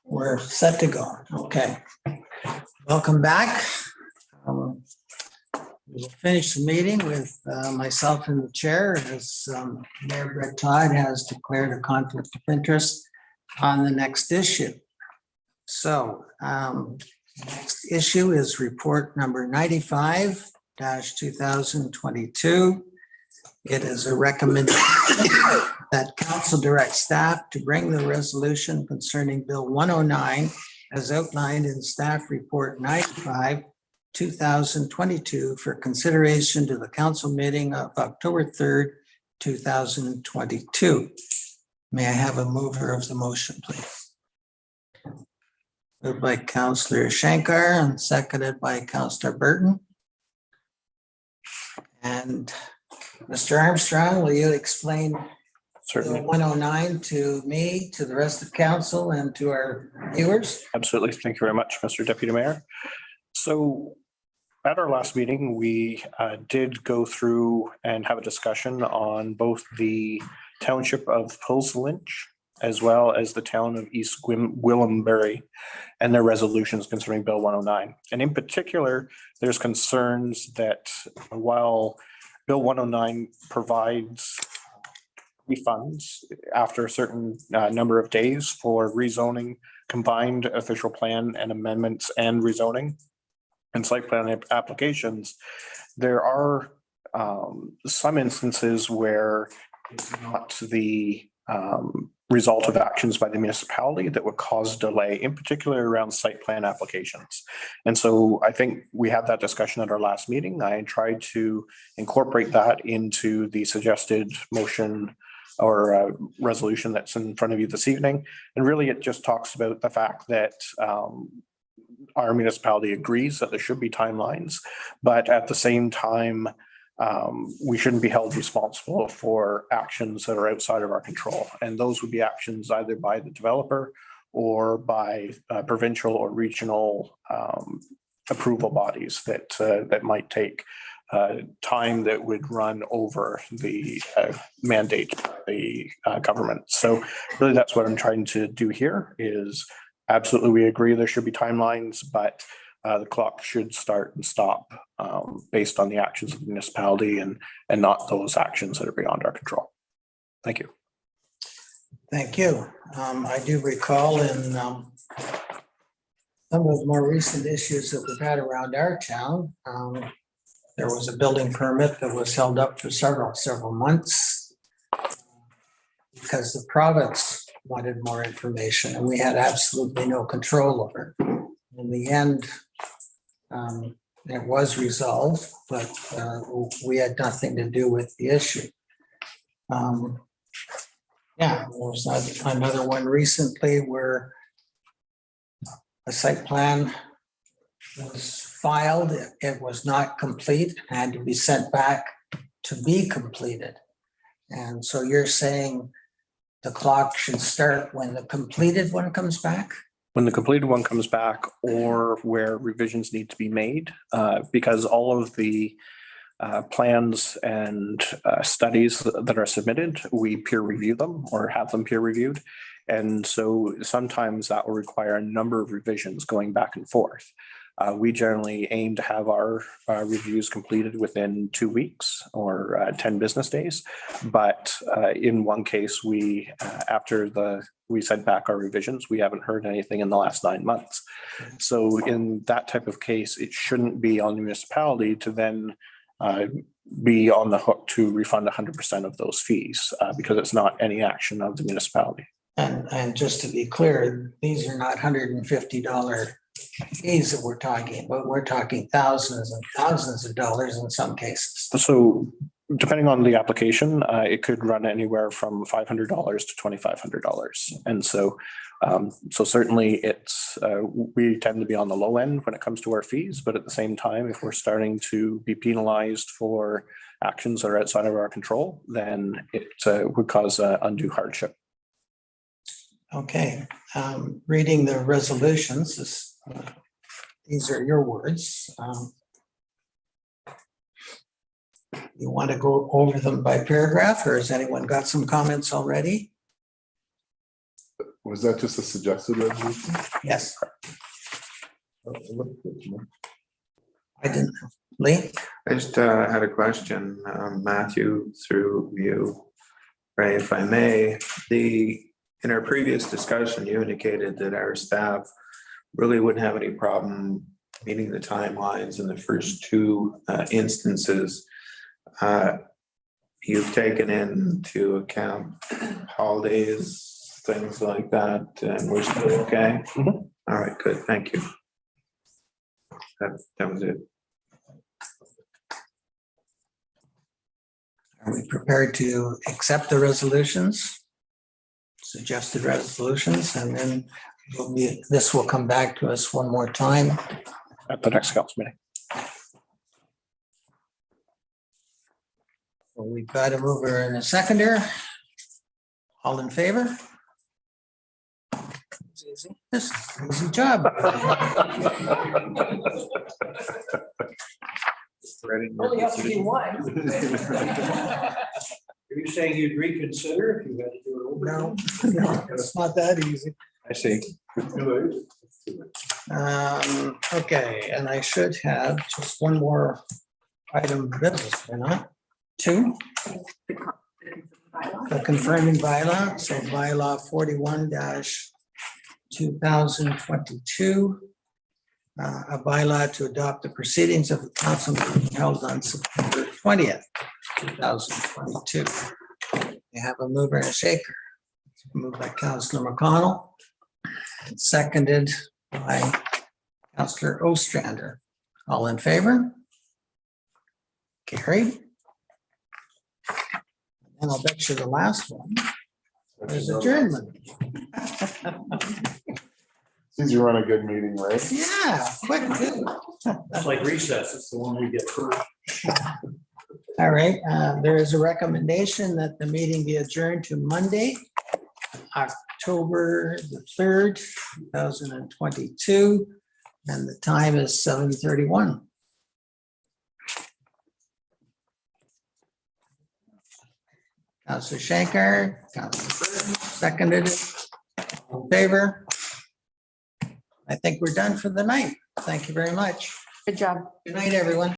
We're set to go. Okay. Welcome back. We'll finish the meeting with myself in the chair as Mayor Brett Todd has declared a conflict of interest on the next issue. So next issue is report number 95-2022. It is a recommendation that council direct staff to bring the resolution concerning Bill 109 as outlined in staff report 95-2022 for consideration to the council meeting of October 3rd, 2022. May I have a mover of the motion, please? Moved by Councillor Shankar and seconded by Councillor Burton. And Mr. Armstrong, will you explain Certainly. 109 to me, to the rest of council, and to our viewers? Absolutely. Thank you very much, Mr. Deputy Mayor. So at our last meeting, we did go through and have a discussion on both the township of Pulse-Lynch as well as the town of East Gwillimbury and their resolutions concerning Bill 109. And in particular, there's concerns that while Bill 109 provides refunds after a certain number of days for rezoning, combined official plan and amendments and rezoning and site plan applications, there are some instances where it's not the result of actions by the municipality that would cause delay, in particular around site plan applications. And so I think we had that discussion at our last meeting. I tried to incorporate that into the suggested motion or resolution that's in front of you this evening. And really it just talks about the fact that our municipality agrees that there should be timelines, but at the same time, we shouldn't be held responsible for actions that are outside of our control. And those would be actions either by the developer or by provincial or regional approval bodies that might take time that would run over the mandate by the government. So really that's what I'm trying to do here is absolutely we agree there should be timelines, but the clock should start and stop based on the actions of the municipality and not those actions that are beyond our control. Thank you. Thank you. I do recall in some of the more recent issues that we've had around our town, there was a building permit that was held up for several months because the province wanted more information and we had absolutely no control over it. In the end, it was resolved, but we had nothing to do with the issue. Yeah, there was another one recently where a site plan was filed. It was not complete, had to be sent back to be completed. And so you're saying the clock should start when the completed one comes back? When the completed one comes back or where revisions need to be made, because all of the plans and studies that are submitted, we peer review them or have them peer reviewed. And so sometimes that will require a number of revisions going back and forth. We generally aim to have our reviews completed within 2 weeks or 10 business days. But in one case, we after we sent back our revisions, we haven't heard anything in the last 9 months. So in that type of case, it shouldn't be on the municipality to then be on the hook to refund 100% of those fees because it's not any action of the municipality. And just to be clear, these are not $150 fees that we're talking about. We're talking thousands and thousands of dollars in some cases. So depending on the application, it could run anywhere from $500 to $2,500. And so certainly it's we tend to be on the low end when it comes to our fees, but at the same time, if we're starting to be penalized for actions that are outside of our control, then it would cause undue hardship. Okay, reading the resolutions, these are your words. You want to go over them by paragraph, or has anyone got some comments already? Was that just a suggested resolution? Yes, Oh, it looked good to me. I didn't. Lee? I just had a question, Matthew, through you. Ray, if I may, in our previous discussion, you indicated that our staff really wouldn't have any problem meeting the timelines in the first two instances. You've taken into account holidays, things like that, and we're still okay? Mhm. All right, good, thank you. That was it. Are we prepared to accept the resolutions? Suggested resolutions, and then this will come back to us one more time. At the next council meeting. Well, we've got a mover and a seconder. All in favor? It's easy. This is an easy job. Only has to be one. Are you saying you'd reconsider if you had to do it over? No, no, it's not that easy. I see. Okay, and I should have just one more item of business, or not? Two? The confirming bylaw, so bylaw 41-2022. A bylaw to adopt the proceedings of the council meeting held on September 20th, 2022. You have a mover and a shaker. Moved by Councillor McConnell, seconded by Councillor Ostrander. All in favor? Carried. And I'll bet you the last one is adjournment. Seems you run a good meeting, right? Yeah, quick, too. It's like recess, it's the one we get first. All right, there is a recommendation that the meeting be adjourned to Monday, October the 3rd, 2022, and the time is 7:31. Councillor Shankar, Councillor Burton, seconded it. All in favor? I think we're done for the night. Thank you very much. Good job. Good night, everyone.